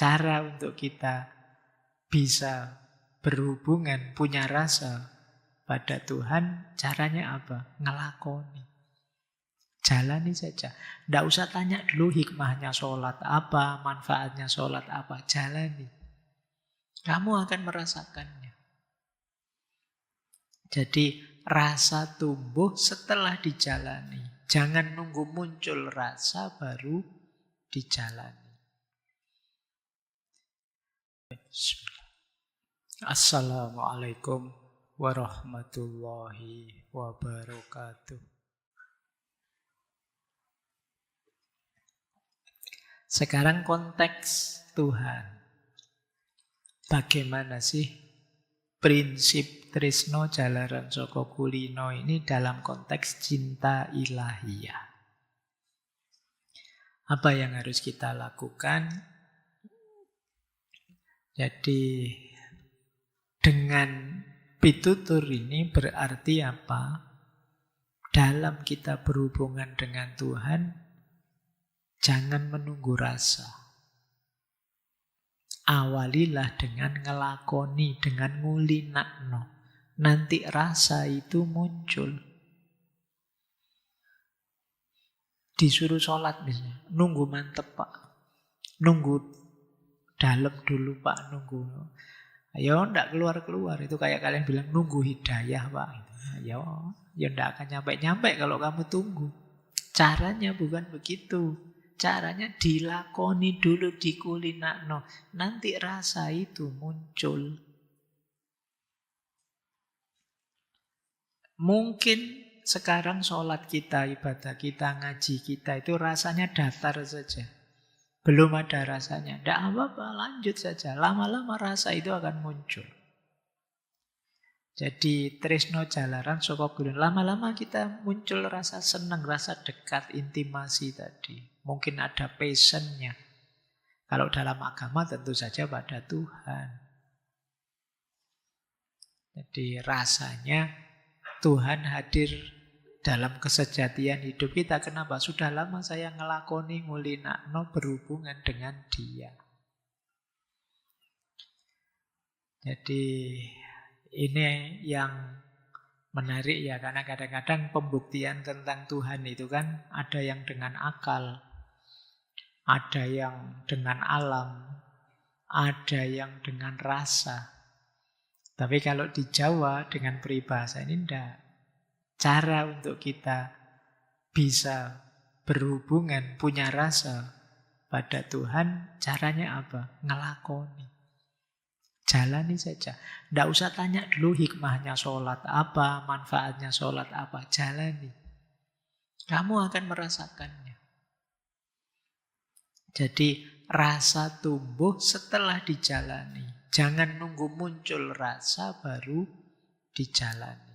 cara untuk kita bisa berhubungan, punya rasa pada Tuhan, caranya apa? Ngelakoni. Jalani saja. Tidak usah tanya dulu hikmahnya sholat apa, manfaatnya sholat apa. Jalani. Kamu akan merasakannya. Jadi rasa tumbuh setelah dijalani. Jangan nunggu muncul rasa baru dijalani. Assalamualaikum warahmatullahi wabarakatuh. Sekarang konteks Tuhan. Bagaimana sih prinsip tresno jalaran saka kulino ini dalam konteks cinta ilahiyah? Apa yang harus kita lakukan? Jadi dengan pitutur ini berarti apa? Dalam kita berhubungan dengan Tuhan, jangan menunggu rasa. Awalilah dengan ngelakoni, dengan ngulinakno. Nanti rasa itu muncul. Disuruh sholat misalnya, nunggu mantep Pak. Nunggu dalam dulu Pak, nunggu. Ayo ndak keluar-keluar. Itu kayak kalian bilang nunggu hidayah Pak. Ayo, ya ndak akan nyampe-nyampe kalau kamu tunggu. Caranya bukan begitu. Caranya dilakoni dulu, dikulinakno. Nanti rasa itu muncul. Mungkin sekarang sholat kita, ibadah kita, ngaji kita itu rasanya datar saja. Belum ada rasanya. Tidak apa-apa, lanjut saja. Lama-lama rasa itu akan muncul. Jadi tresno jalaran saka gulun. Lama-lama kita muncul rasa senang, rasa dekat, intimasi tadi. Mungkin ada passionnya. Kalau dalam agama tentu saja pada Tuhan. Jadi rasanya Tuhan hadir dalam kesejatian hidup kita. Kenapa? Sudah lama saya ngelakoni, ngulinakno berhubungan dengan Dia. Jadi ini yang menarik ya, karena kadang-kadang pembuktian tentang Tuhan itu kan ada yang dengan akal, ada yang dengan alam, ada yang dengan rasa. Tapi kalau di Jawa dengan peribahasa ini enggak. Cara untuk kita bisa berhubungan, punya rasa pada Tuhan, caranya apa? Ngelakoni. Jalani saja. Tidak usah tanya dulu hikmahnya sholat apa, manfaatnya sholat apa. Jalani. Kamu akan merasakannya. Jadi rasa tumbuh setelah dijalani. Jangan nunggu muncul rasa baru dijalani.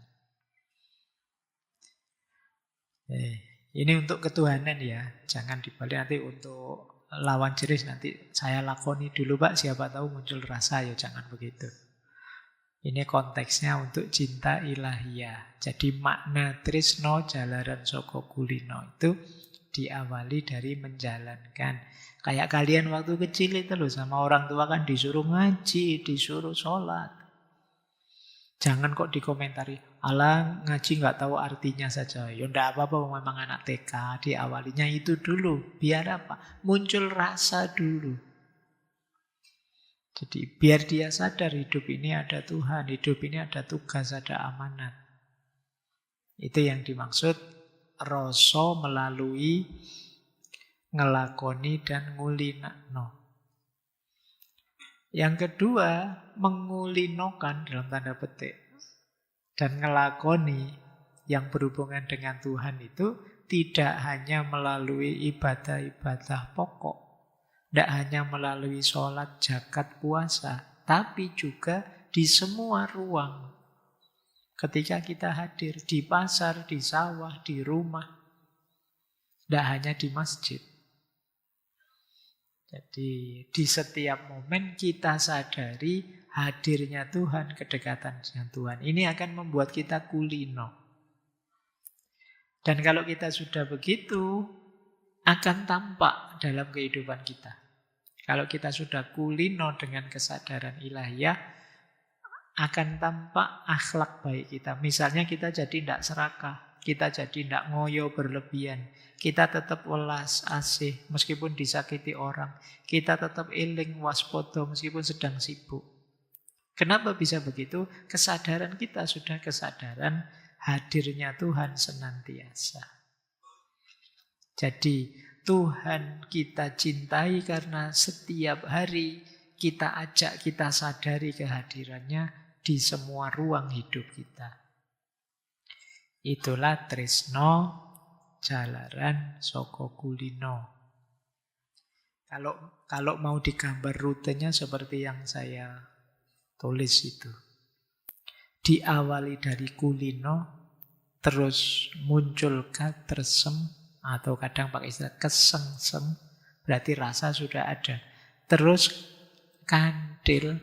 Ini untuk ketuhanan ya. Jangan dibalik nanti untuk lawan jenis nanti saya lakoni dulu Pak, siapa tahu muncul rasa, ya jangan begitu. Ini konteksnya untuk cinta ilahiyah. Jadi makna tresno jalaran saka kulino itu diawali dari menjalankan. Kayak kalian waktu kecil itu loh, sama orang tua kan disuruh ngaji, disuruh sholat. Jangan kok dikomentari, alah ngaji nggak tahu artinya saja. Ya ndak apa-apa, memang anak TK, diawalinya itu dulu. Biar apa? Muncul rasa dulu. Jadi biar dia sadar hidup ini ada Tuhan, hidup ini ada tugas, ada amanat. Itu yang dimaksud rasa melalui ngelakoni dan ngulinakno. Yang kedua, mengulinokan dalam tanda petik. Dan ngelakoni yang berhubungan dengan Tuhan itu tidak hanya melalui ibadah-ibadah pokok. Tidak hanya melalui sholat, zakat, puasa. Tapi juga di semua ruang. Ketika kita hadir di pasar, di sawah, di rumah. Tidak hanya di masjid. Jadi di setiap momen kita sadari hadirnya Tuhan, kedekatan dengan Tuhan. Ini akan membuat kita kulino. Dan kalau kita sudah begitu, akan tampak dalam kehidupan kita. Kalau kita sudah kulino dengan kesadaran ilahiyah, akan tampak akhlak baik kita. Misalnya kita jadi tidak serakah, kita jadi tidak ngoyo berlebihan, kita tetap welas asih meskipun disakiti orang, kita tetap eling waspada meskipun sedang sibuk. Kenapa bisa begitu? Kesadaran kita sudah kesadaran hadirnya Tuhan senantiasa. Jadi Tuhan kita cintai karena setiap hari kita ajak, kita sadari kehadirannya di semua ruang hidup kita. Itulah tresno jalaran saka kulino. Kalau mau digambar rutenya seperti yang saya tulis itu. Diawali dari kulino, terus muncul katresem, atau kadang pakai istilah kesengsem, berarti rasa sudah ada. Terus kandil,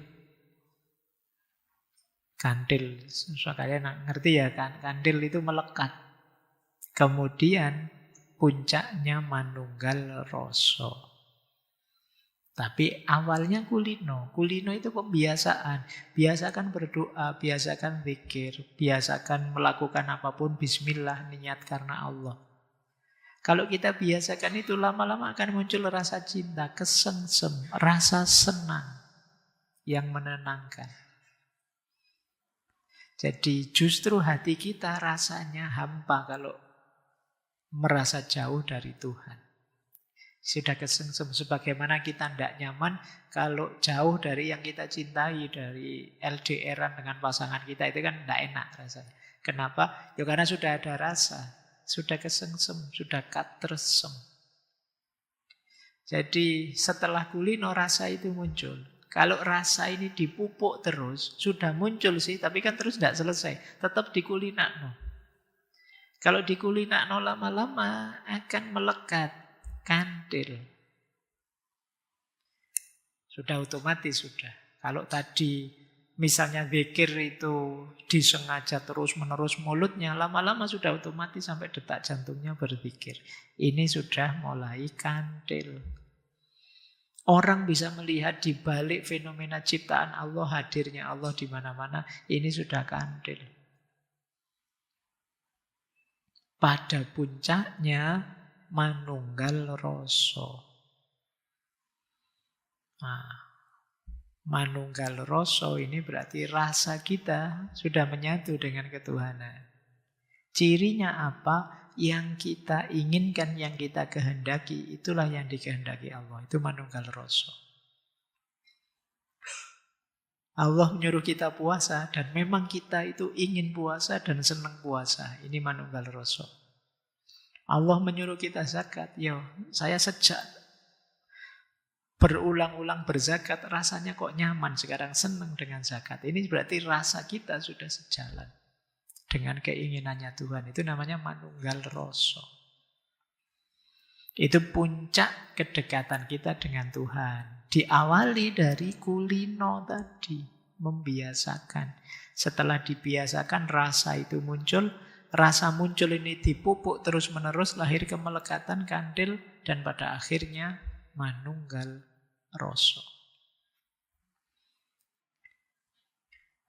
kalian ngerti ya kan? Kandil itu melekat. Kemudian puncaknya manunggal rasa. Tapi awalnya kulino. Kulino itu pembiasaan. Biasakan berdoa, biasakan zikir, biasakan melakukan apapun bismillah, niat karena Allah. Kalau kita biasakan itu, lama-lama akan muncul rasa cinta, kesengsem, rasa senang yang menenangkan. Jadi justru hati kita rasanya hampa kalau merasa jauh dari Tuhan. Sudah kesengsem, sebagaimana kita tidak nyaman kalau jauh dari yang kita cintai, dari LDR-an dengan pasangan kita, itu kan tidak enak rasanya. Kenapa? Ya karena sudah ada rasa, sudah kesengsem, sudah katresem. Jadi setelah kulino rasa itu muncul. Kalau rasa ini dipupuk terus, sudah muncul sih, tapi kan terus tidak selesai, tetap dikulinakno. Kalau dikulinakno lama-lama akan melekat. Kandil. Sudah otomatis sudah. Kalau tadi misalnya zikir itu disengaja terus-menerus mulutnya, lama-lama sudah otomatis sampai detak jantungnya berzikir. Ini sudah mulai kandil. Orang bisa melihat di balik fenomena ciptaan Allah, hadirnya Allah di mana-mana, ini sudah kandil. Pada puncaknya manunggal rasa. Nah, manunggal rasa ini berarti rasa kita sudah menyatu dengan ketuhanan. Cirinya apa? Yang kita inginkan, yang kita kehendaki, itulah yang dikehendaki Allah. Itu manunggal rasa. Allah menyuruh kita puasa, dan memang kita itu ingin puasa dan senang puasa. Ini manunggal rasa. Allah menyuruh kita zakat. Ya, saya sejak berulang-ulang berzakat, rasanya kok nyaman, sekarang senang dengan zakat. Ini berarti rasa kita sudah sejalan dengan keinginannya Tuhan. Itu namanya manunggal rasa. Itu puncak kedekatan kita dengan Tuhan. Diawali dari kulino tadi, membiasakan. Setelah dibiasakan, rasa itu muncul. Rasa muncul ini dipupuk terus-menerus, lahir kemelekatan, kandil, dan pada akhirnya manunggal rasa.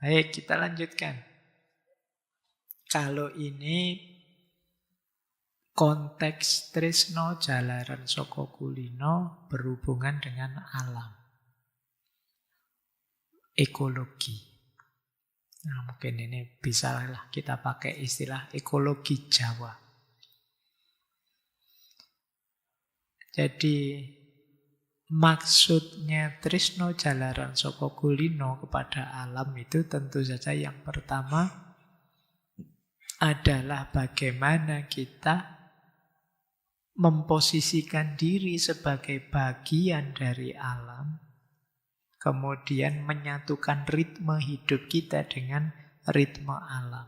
Baik, kita lanjutkan. Kalau ini konteks tresno jalaran saka kulino berhubungan dengan alam. Ekologi. Nah, mungkin ini bisalah kita pakai istilah ekologi Jawa. Jadi maksudnya tresno jalaran saka kulino kepada alam itu tentu saja yang pertama adalah bagaimana kita memposisikan diri sebagai bagian dari alam, kemudian menyatukan ritme hidup kita dengan ritme alam.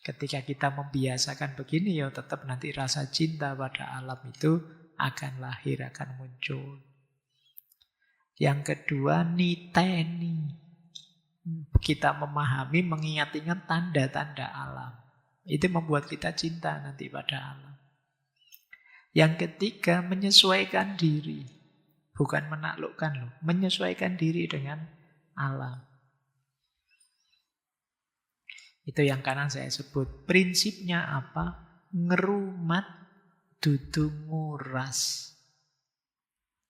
Ketika kita membiasakan begini, ya tetap nanti rasa cinta pada alam itu akan lahir, akan muncul. Yang kedua, niteni. Kita memahami, mengingat-ingat tanda-tanda alam. Itu membuat kita cinta nanti pada alam. Yang ketiga, menyesuaikan diri. Bukan menaklukkan loh, menyesuaikan diri dengan alam. Itu yang kanan saya sebut. Prinsipnya apa? Ngerumat dudu nguras.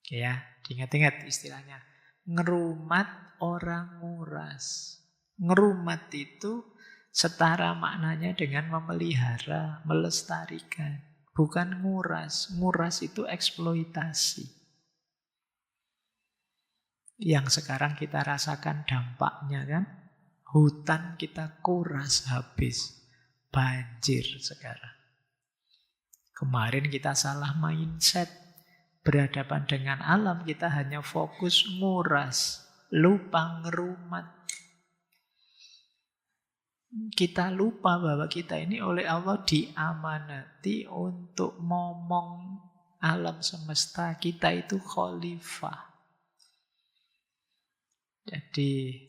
Oke ya, diingat-ingat istilahnya. Ngerumat orang nguras. Ngerumat itu setara maknanya dengan memelihara, melestarikan. Bukan nguras. Nguras itu eksploitasi. Yang sekarang kita rasakan dampaknya kan. Hutan kita kuras habis. Banjir sekarang. Kemarin kita salah mindset. Berhadapan dengan alam kita hanya fokus nguras. Lupa ngerumat. Kita lupa bahwa kita ini oleh Allah diamanati untuk momong alam semesta. Kita itu khalifah. Jadi,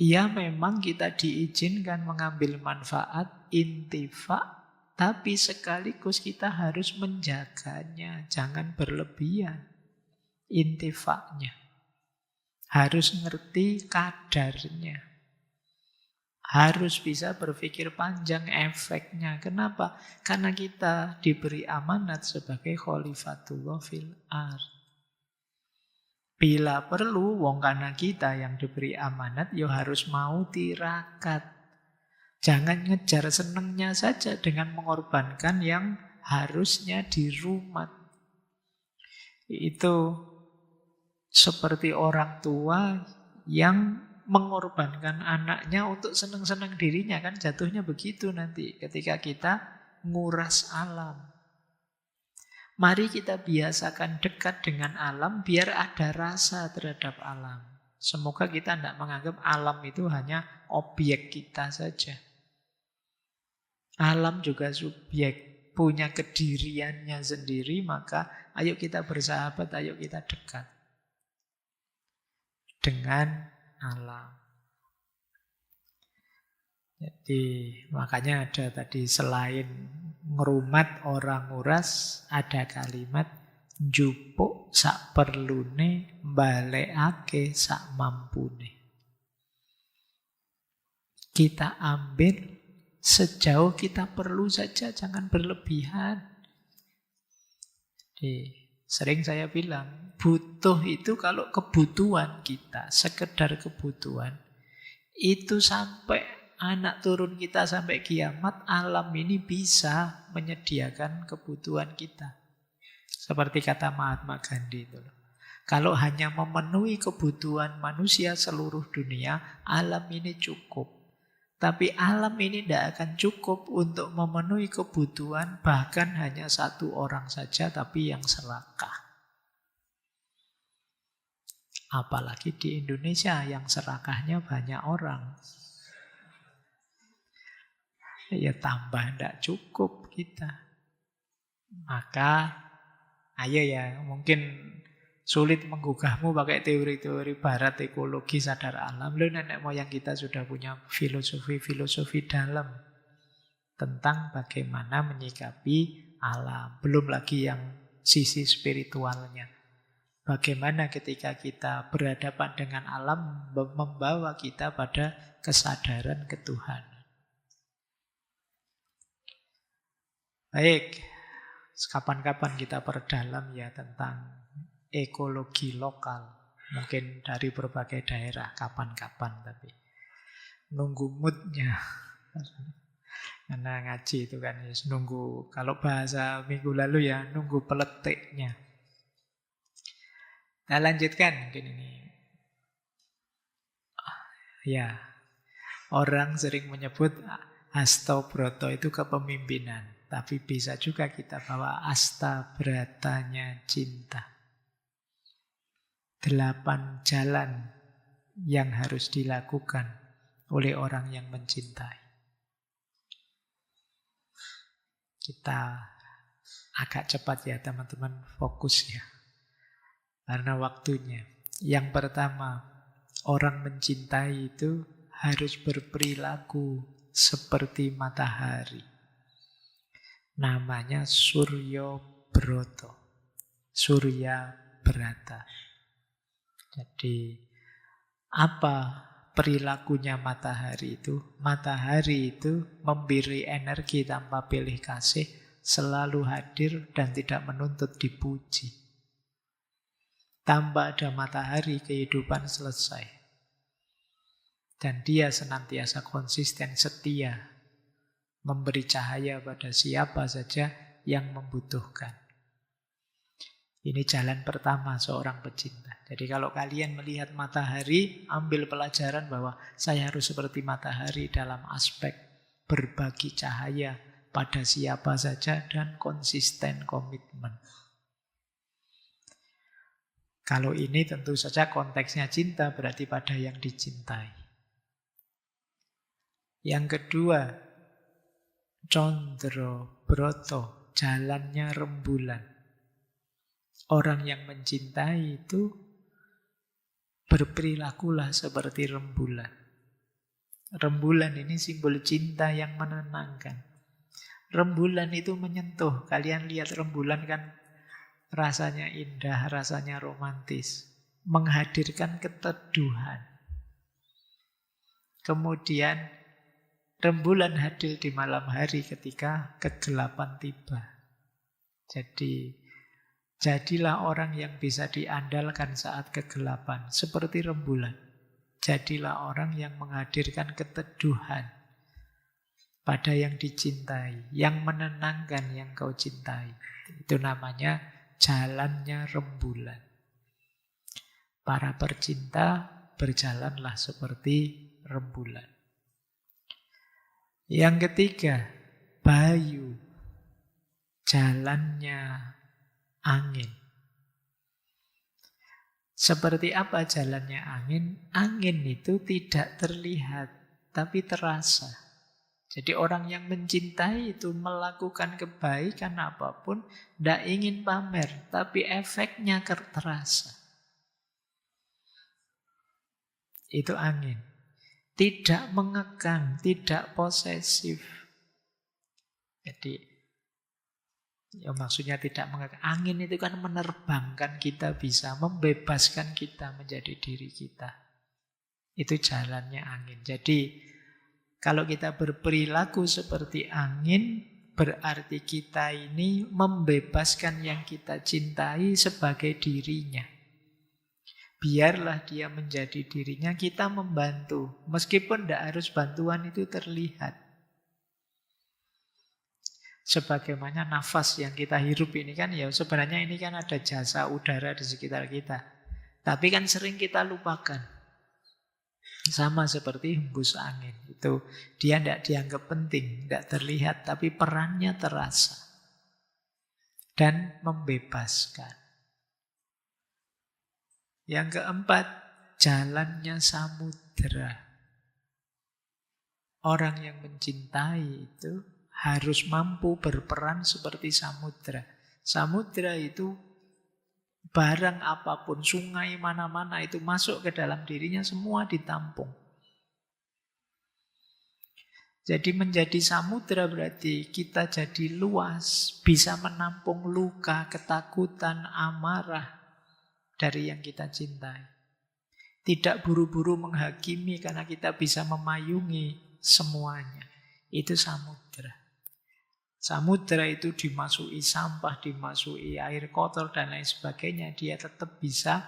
ya memang kita diizinkan mengambil manfaat, intifa, tapi sekaligus kita harus menjaganya. Jangan berlebihan intifaknya. Harus ngerti kadarnya. Harus bisa berpikir panjang efeknya. Kenapa? Karena kita diberi amanat sebagai khalifatullah fil ardh. Bila perlu, wong kana kita yang diberi amanat, ya harus mau tirakat. Jangan ngejar senengnya saja dengan mengorbankan yang harusnya dirumat. Itu seperti orang tua yang mengorbankan anaknya untuk senang-senang dirinya. Kan jatuhnya begitu nanti ketika kita nguras alam. Mari kita biasakan dekat dengan alam biar ada rasa terhadap alam. Semoga kita tidak menganggap alam itu hanya objek kita saja. Alam juga subjek, punya kediriannya sendiri, maka ayo kita bersahabat, ayo kita dekat dengan alam. Jadi makanya ada tadi selain ngerumat orang nguras, ada kalimat njupuk sak perlune, balekake sak mampune. Kita ambil sejauh kita perlu saja, jangan berlebihan. Jadi, sering saya bilang, butuh itu kalau kebutuhan kita, sekedar kebutuhan, itu sampai anak turun kita sampai kiamat, alam ini bisa menyediakan kebutuhan kita. Seperti kata Mahatma Gandhi itu. Kalau hanya memenuhi kebutuhan manusia seluruh dunia, alam ini cukup. Tapi alam ini tidak akan cukup untuk memenuhi kebutuhan bahkan hanya satu orang saja, tapi yang serakah. Apalagi di Indonesia yang serakahnya banyak orang. Ya tambah tidak cukup kita. Maka ayo ya, mungkin sulit menggugahmu pakai teori-teori barat, ekologi, sadar alam. Lalu nenek moyang kita sudah punya filosofi-filosofi dalam tentang bagaimana menyikapi alam. Belum lagi yang sisi spiritualnya. Bagaimana ketika kita berhadapan dengan alam membawa kita pada kesadaran ketuhanan. Baik, kapan-kapan kita perdalam ya tentang ekologi lokal. Mungkin dari berbagai daerah, kapan-kapan tapi. Nunggu moodnya. Karena ngaji itu kan nunggu, kalau bahasa minggu lalu ya nunggu peletiknya. Nah lanjutkan mungkin ini. Ya, orang sering menyebut Hastobroto itu kepemimpinan. Tapi bisa juga kita bawa Astabratanya cinta. 8 jalan yang harus dilakukan oleh orang yang mencintai. Kita agak cepat ya teman-teman, fokus ya. Karena waktunya. Yang pertama, orang mencintai itu harus berperilaku seperti matahari. Namanya Surya Broto. Surya Brata. Jadi apa perilakunya matahari itu? Matahari itu memberi energi tanpa pilih kasih, selalu hadir dan tidak menuntut dipuji. Tanpa ada matahari, kehidupan selesai. Dan dia senantiasa konsisten, setia, memberi cahaya pada siapa saja yang membutuhkan. Ini jalan pertama seorang pecinta. Jadi kalau kalian melihat matahari, ambil pelajaran bahwa saya harus seperti matahari dalam aspek berbagi cahaya pada siapa saja dan konsisten komitmen. Kalau ini tentu saja konteksnya cinta, berarti pada yang dicintai. Yang kedua, Condro Broto, jalannya rembulan. Orang yang mencintai itu berperilakulah seperti rembulan. Rembulan ini simbol cinta yang menenangkan. Rembulan itu menyentuh. Kalian lihat rembulan kan rasanya indah, rasanya romantis. Menghadirkan keteduhan. Kemudian rembulan hadir di malam hari ketika kegelapan tiba. Jadilah orang yang bisa diandalkan saat kegelapan, seperti rembulan. Jadilah orang yang menghadirkan keteduhan pada yang dicintai, yang menenangkan yang kau cintai. Itu namanya jalannya rembulan. Para pecinta berjalanlah seperti rembulan. Yang ketiga, Bayu, jalannya angin. Seperti apa jalannya angin? Angin itu tidak terlihat, tapi terasa. Jadi orang yang mencintai itu melakukan kebaikan apapun, tidak ingin pamer, tapi efeknya terasa. Itu angin. Tidak mengekang, tidak posesif. Jadi ya maksudnya tidak mengekang. Angin itu kan menerbangkan kita, bisa membebaskan kita menjadi diri kita. Itu jalannya angin. Jadi kalau kita berperilaku seperti angin, berarti kita ini membebaskan yang kita cintai sebagai dirinya. Biarlah dia menjadi dirinya, kita membantu. Meskipun tidak harus bantuan itu terlihat. Sebagaimana nafas yang kita hirup ini kan, ya sebenarnya ini kan ada jasa udara di sekitar kita. Tapi kan sering kita lupakan. Sama seperti hembus angin. Itu dia tidak dianggap penting, tidak terlihat, tapi perannya terasa. Dan membebaskan. Yang keempat, jalannya samudera. Orang yang mencintai itu harus mampu berperan seperti samudera. Samudera itu barang apapun, sungai mana-mana itu masuk ke dalam dirinya, semua ditampung. Jadi menjadi samudera berarti kita jadi luas, bisa menampung luka, ketakutan, amarah dari yang kita cintai. Tidak buru-buru menghakimi karena kita bisa memayungi semuanya. Itu samudera. Samudera itu dimasuki sampah, dimasuki air kotor dan lain sebagainya, dia tetap bisa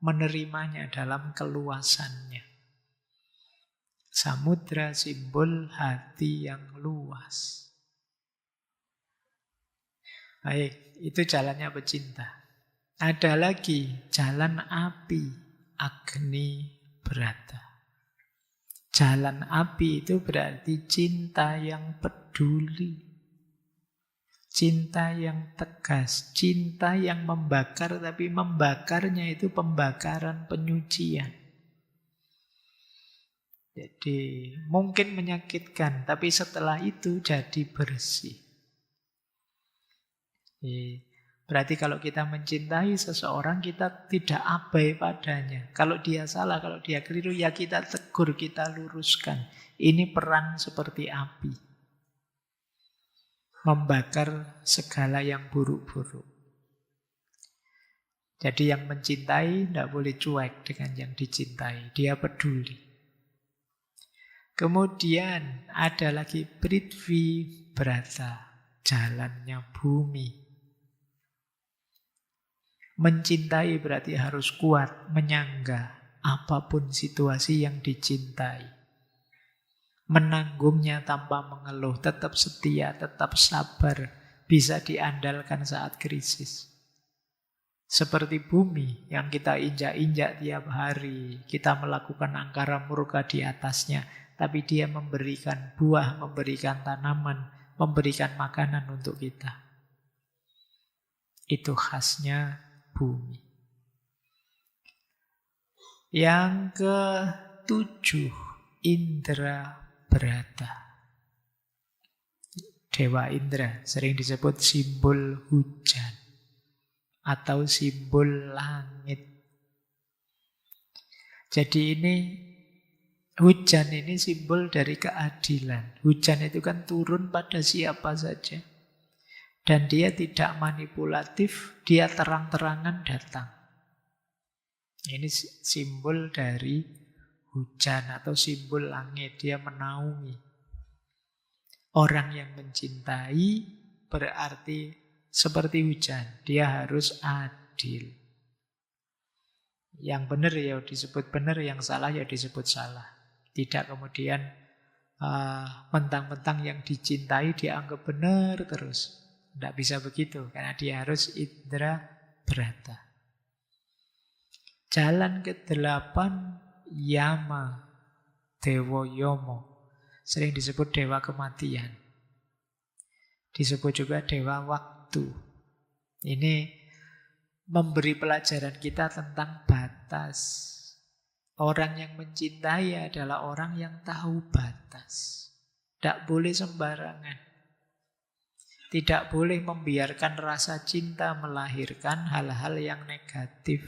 menerimanya dalam keluasannya. Samudera simbol hati yang luas. Baik, itu jalannya pecinta. Ada lagi jalan api, Agni Brata. Jalan api itu berarti cinta yang peduli. Cinta yang tegas, cinta yang membakar, tapi membakarnya itu pembakaran penyucian. Jadi mungkin menyakitkan, tapi setelah itu jadi bersih. Berarti kalau kita mencintai seseorang, kita tidak abai padanya. Kalau dia salah, kalau dia keliru, ya kita tegur, kita luruskan. Ini peran seperti api. Membakar segala yang buruk-buruk. Jadi yang mencintai tidak boleh cuek dengan yang dicintai. Dia peduli. Kemudian ada lagi Prithvi Brata, jalannya bumi. Mencintai berarti harus kuat, menyangga apapun situasi yang dicintai. Menanggungnya tanpa mengeluh, tetap setia, tetap sabar, bisa diandalkan saat krisis. Seperti bumi yang kita injak-injak tiap hari, kita melakukan angkara murka di atasnya, tapi dia memberikan buah, memberikan tanaman, memberikan makanan untuk kita. Itu khasnya bumi. Yang ke-7, Indra Brata. Dewa Indra sering disebut simbol hujan atau simbol langit. Jadi ini hujan ini simbol dari keadilan. Hujan itu kan turun pada siapa saja. Dan dia tidak manipulatif, dia terang-terangan datang. Ini simbol dari hujan atau simbol langit. Dia menaungi. Orang yang mencintai berarti seperti hujan. Dia harus adil. Yang benar ya disebut benar, yang salah ya disebut salah. Tidak kemudian mentang-mentang yang dicintai dianggap benar terus. Tidak bisa begitu, karena dia harus Indra Brata. Jalan ke-8, Yama, Dewa Yomo. Sering disebut dewa kematian. Disebut juga dewa waktu. Ini memberi pelajaran kita tentang batas. Orang yang mencintai adalah orang yang tahu batas. Tidak boleh sembarangan. Tidak boleh membiarkan rasa cinta melahirkan hal-hal yang negatif.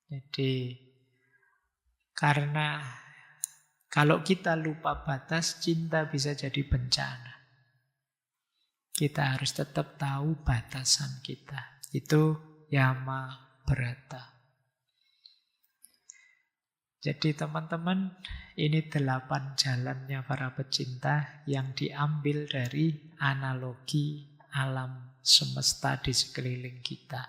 Jadi, karena kalau kita lupa batas, cinta bisa jadi bencana. Kita harus tetap tahu batasan kita. Itu Yama Brata. Jadi teman-teman, ini 8 jalannya para pecinta yang diambil dari analogi alam semesta di sekeliling kita.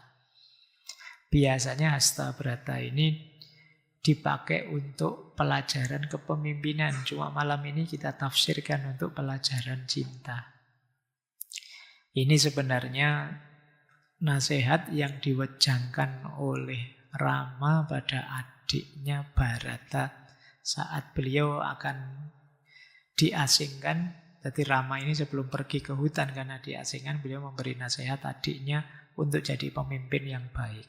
Biasanya Hasta Brata ini dipakai untuk pelajaran kepemimpinan. Cuma malam ini kita tafsirkan untuk pelajaran cinta. Ini sebenarnya nasihat yang diwejangkan oleh Rama pada adiknya Bharata saat beliau akan diasingkan. Jadi Rama ini sebelum pergi ke hutan karena diasingkan, beliau memberi nasihat adiknya untuk jadi pemimpin yang baik.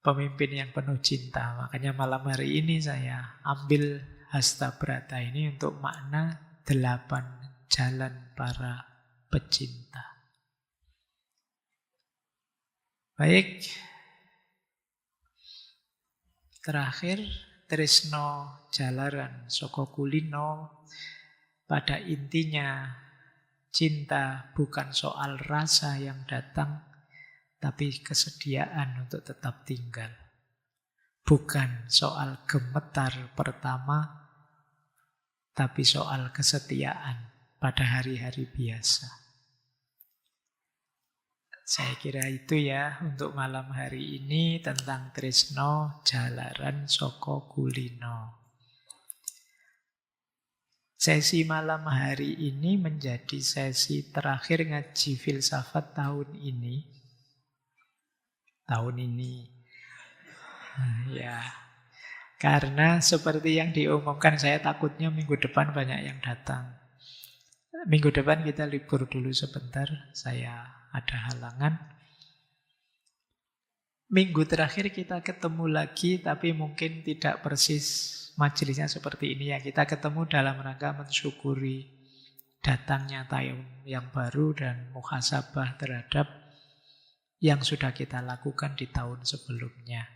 Pemimpin yang penuh cinta. Makanya malam hari ini saya ambil Hasta Brata ini untuk makna 8 jalan para pecinta. Baik. Terakhir, Tresno Jalaran Soko Kulino. Pada intinya, cinta bukan soal rasa yang datang, tapi kesediaan untuk tetap tinggal. Bukan soal gemetar pertama, tapi soal kesetiaan pada hari-hari biasa. Saya kira itu ya untuk malam hari ini tentang Tresno Jalaran Soko Kulino. Sesi malam hari ini menjadi sesi terakhir ngaji filsafat tahun ini. Ya, karena seperti yang diumumkan, saya takutnya minggu depan banyak yang datang. Minggu depan kita libur dulu sebentar, saya ada halangan. Minggu terakhir kita ketemu lagi, tapi mungkin tidak persis majelisnya seperti ini ya. Kita ketemu dalam rangka mensyukuri datangnya tahun yang baru dan muhasabah terhadap yang sudah kita lakukan di tahun sebelumnya.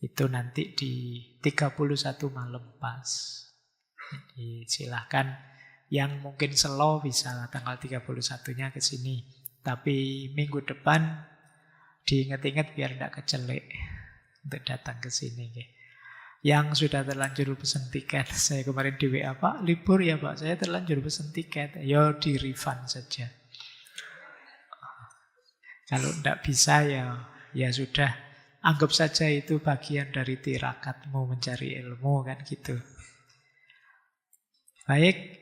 Itu nanti di 31 malam pas. Jadi silahkan yang mungkin slow bisa tanggal 31-nya ke sini. Tapi minggu depan diingat-ingat biar tidak kecelek untuk datang ke sini. Yang sudah terlanjur pesen tiket, saya kemarin di WA, Pak, libur ya Pak, saya terlanjur pesen tiket. Ya di refund saja. Kalau tidak bisa ya sudah, anggap saja itu bagian dari tirakatmu mencari ilmu, kan gitu. Baik,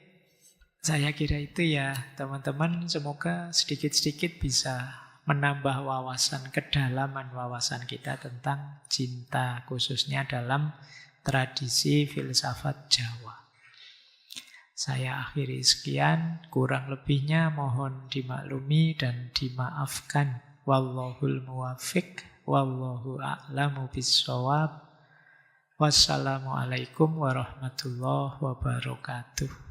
saya kira itu ya teman-teman, semoga sedikit-sedikit bisa menambah wawasan, kedalaman wawasan kita tentang cinta, khususnya dalam tradisi filsafat Jawa. Saya akhiri sekian, kurang lebihnya mohon dimaklumi dan dimaafkan. Wallahul muwaffiq, wallahu a'lamu bissawab. Wassalamualaikum warahmatullahi wabarakatuh.